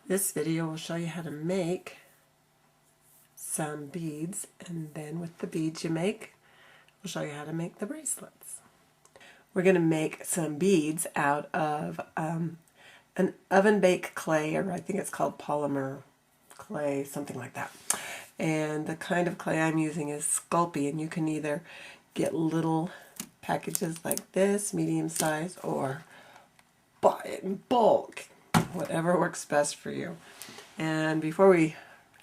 This video will show you how to make some beads, and then with the beads you make, we'll show you how to make the bracelets. We're going to make some beads out of an oven baked clay, or I think it's called Polymer clay, something like that. And the kind of clay I'm using is Sculpey, and you can either get little packages like this, medium size, or buy it in bulk, whatever works best for you. And before we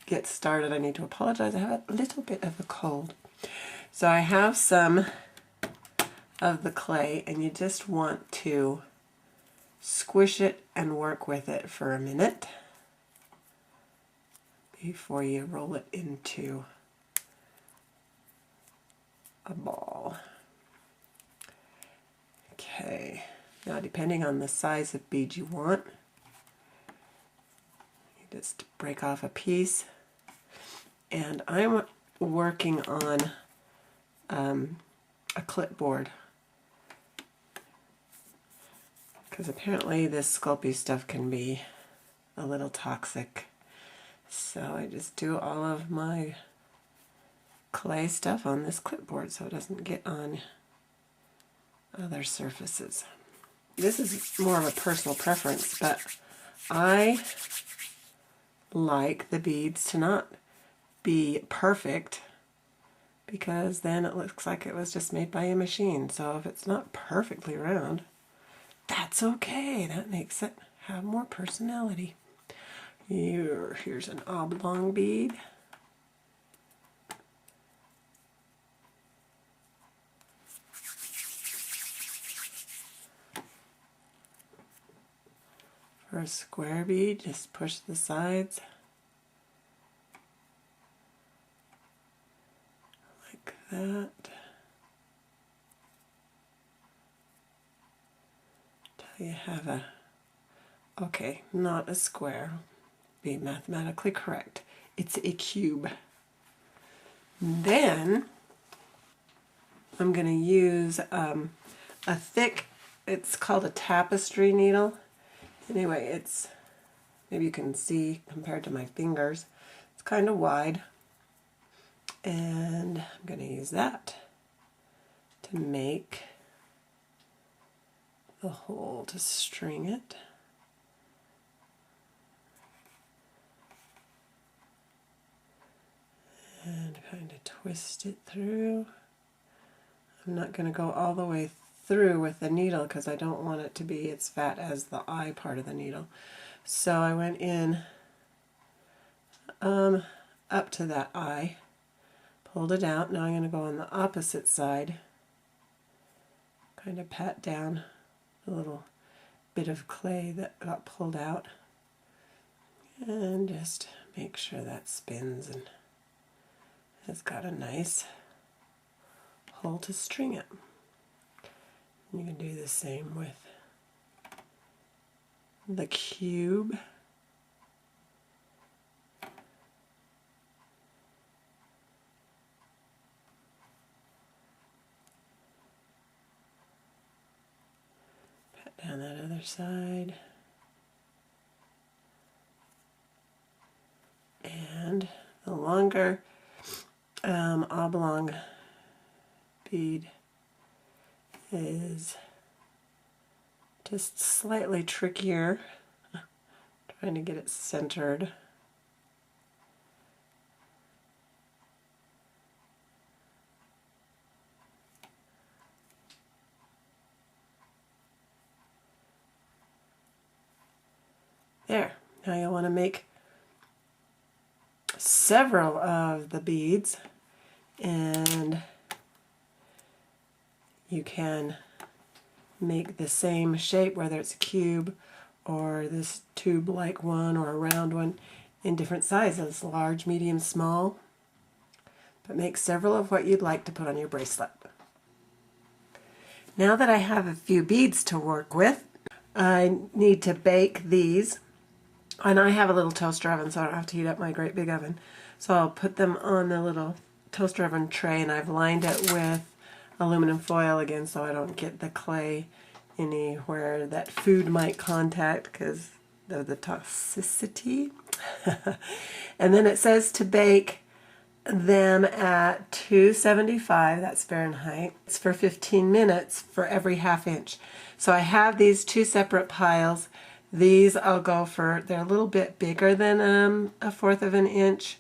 get started, I need to apologize. I have a little bit of a cold. So I have some of the clay, and you just want to squish it and work with it for a minute before you roll it into a ball. Okay, now depending on the size of bead you want, you just break off a piece, and I'm working on a clipboard because apparently this Sculpey stuff can be a little toxic. So I just do all of my clay stuff on this clipboard so it doesn't get on other surfaces. This is more of a personal preference, but I like the beads to not be perfect, because then it looks like it was just made by a machine. So if it's not perfectly round, that's okay. That makes it have more personality. Here's an oblong bead. For a square bead, just push the sides like that. Till you have a, okay, not a square. Be mathematically correct. It's a cube. Then I'm going to use a thick, it's called a tapestry needle. Anyway, it's, maybe you can see compared to my fingers, it's kind of wide. And I'm going to use that to make the hole to string it. And kind of twist it through. I'm not going to go all the way through with the needle because I don't want it to be as fat as the eye part of the needle. So I went in up to that eye, pulled it out. Now I'm going to go on the opposite side, kind of pat down a little bit of clay that got pulled out, and just make sure that spins and it's got a nice hole to string it. You can do the same with the cube. Pat down that other side. And the longer oblong bead is just slightly trickier, trying to get it centered. There. Now you'll want to make several of the beads, and you can make the same shape, whether it's a cube or this tube-like one or a round one, in different sizes, large, medium, small. But make several of what you'd like to put on your bracelet. Now that I have a few beads to work with, I need to bake these. And I have a little toaster oven, so I don't have to heat up my great big oven. So I'll put them on the little toaster oven tray, and I've lined it with aluminum foil again so I don't get the clay anywhere that food might contact, because the toxicity. And then it says to bake them at 275, that's Fahrenheit. It's for 15 minutes for every 1/2 inch. So I have these two separate piles. These I'll go for, they're a little bit bigger than 1/4 of an inch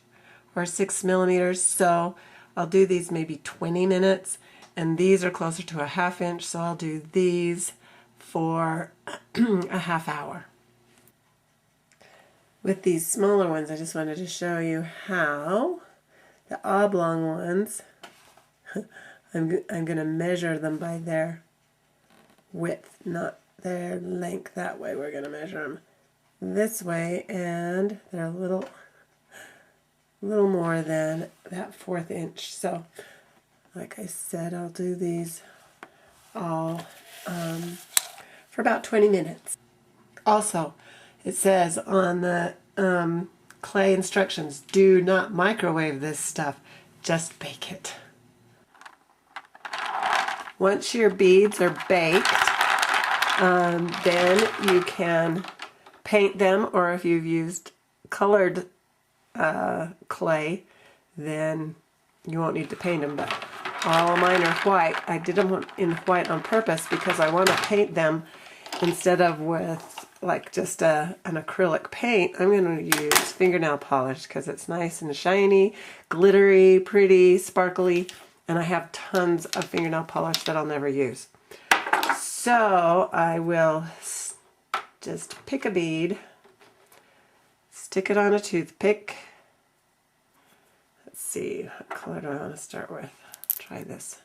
or 6 millimeters. So I'll do these maybe 20 minutes, and these are closer to a 1/2 inch. So I'll do these for a 1/2 hour. With these smaller ones, I just wanted to show you how the oblong ones, I'm going to measure them by their width, not their length. That way we're going to measure them this way, and they're a little more than that 1/4 inch. So like I said, I'll do these all for about 20 minutes. Also, it says on the clay instructions, do not microwave this stuff, just bake it. Once your beads are baked, then you can paint them, or if you've used colored clay, then you won't need to paint them, but all mine are white. I did them in white on purpose because I want to paint them instead of with like just an acrylic paint. I'm going to use fingernail polish because it's nice and shiny, glittery, pretty, sparkly, and I have tons of fingernail polish that I'll never use. So I will just pick a bead, stick it on a toothpick. Let's see, what color do I want to start with? Try this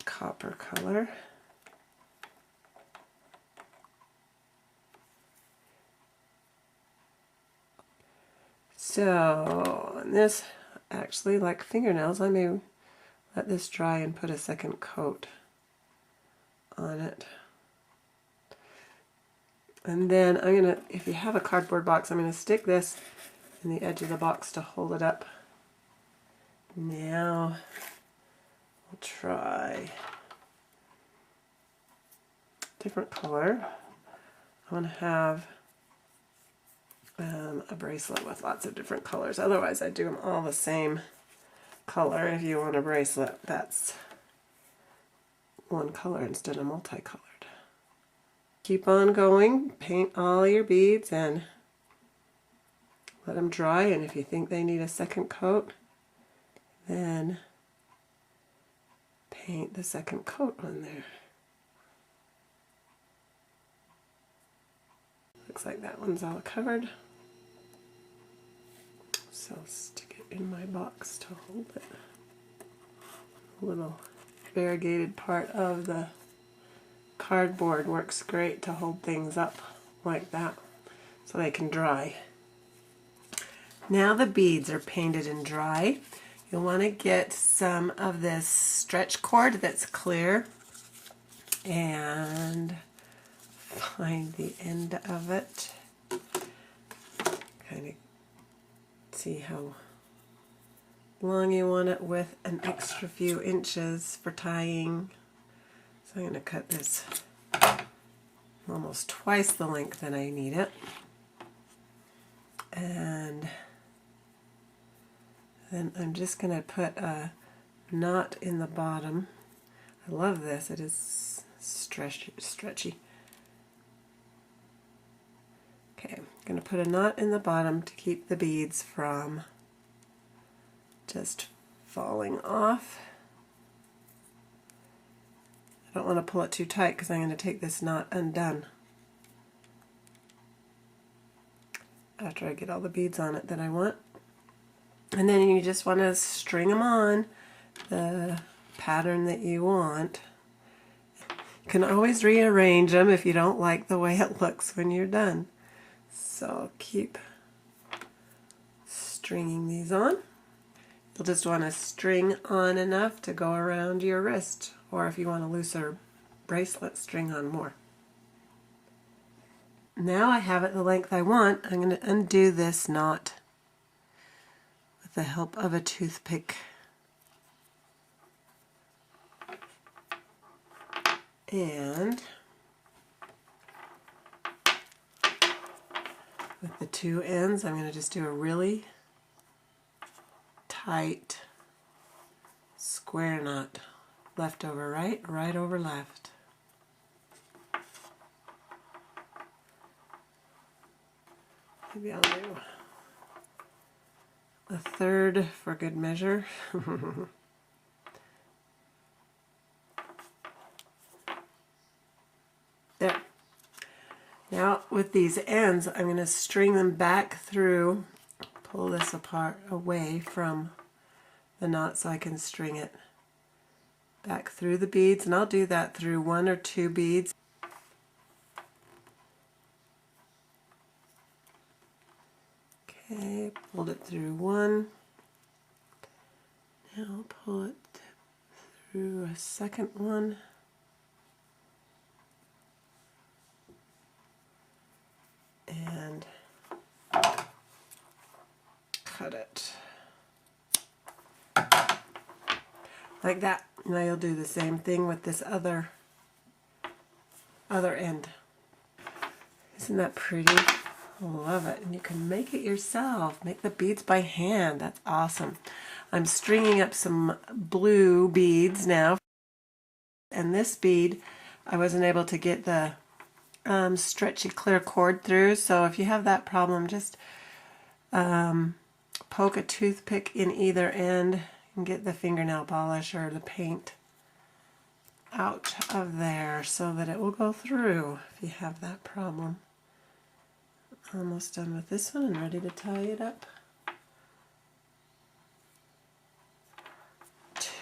copper color. So, and this, actually, like fingernails, I may let this dry and put a second coat on it. And then I'm going to, if you have a cardboard box, I'm going to stick this in the edge of the box to hold it up. Now, we'll try different color. I want to have a bracelet with lots of different colors. Otherwise, I do them all the same color. If you want a bracelet that's one color instead of multicolored. Keep on going. Paint all your beads and let them dry. And if you think they need a second coat, then paint the second coat on there. Looks like that one's all covered. So I'll stick it in my box to hold it. A little variegated part of the cardboard works great to hold things up like that so they can dry. Now the beads are painted and dry. You'll want to get some of this stretch cord that's clear and find the end of it. Kind of see how long you want it with an extra few inches for tying. So I'm going to cut this almost twice the length that I need it. And then I'm just going to put a knot in the bottom. I love this, it is stretchy. Okay, I'm going to put a knot in the bottom to keep the beads from just falling off. I don't want to pull it too tight because I'm going to take this knot undone after I get all the beads on it that I want. And then you just want to string them on the pattern that you want. You can always rearrange them if you don't like the way it looks when you're done. So keep stringing these on. You'll just want to string on enough to go around your wrist, or if you want a looser bracelet, string on more. Now I have it the length I want. I'm going to undo this knot with the help of a toothpick. And With the two ends, I'm going to just do a really tight square knot. Left over right, right over left. Maybe I'll do a third for good measure. There. Now with these ends, I'm going to string them back through, pull this apart away from the knot so I can string it back through the beads, and I'll do that through 1 or 2 beads. Okay, pulled it through 1. Now I'll pull it through a second one. And cut it. Like that. Now you'll do the same thing with this other end. Isn't that pretty? I love it. And you can make it yourself. Make the beads by hand. That's awesome. I'm stringing up some blue beads now. And this bead, I wasn't able to get the stretchy clear cord through. So if you have that problem, just poke a toothpick in either end and get the fingernail polish or the paint out of there so that it will go through if you have that problem. Almost done with this one and ready to tie it up.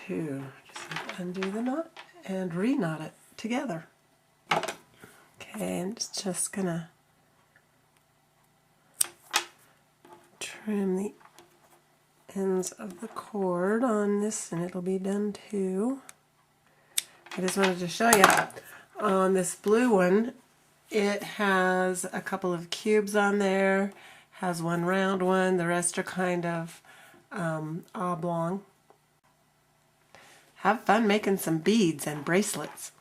2. Just undo the knot and re-knot it together. Okay, and it's just gonna trim the ends of the cord on this and it'll be done too. I just wanted to show you on this blue one, it has a couple of cubes on there, has one round one, the rest are kind of oblong. Have fun making some beads and bracelets.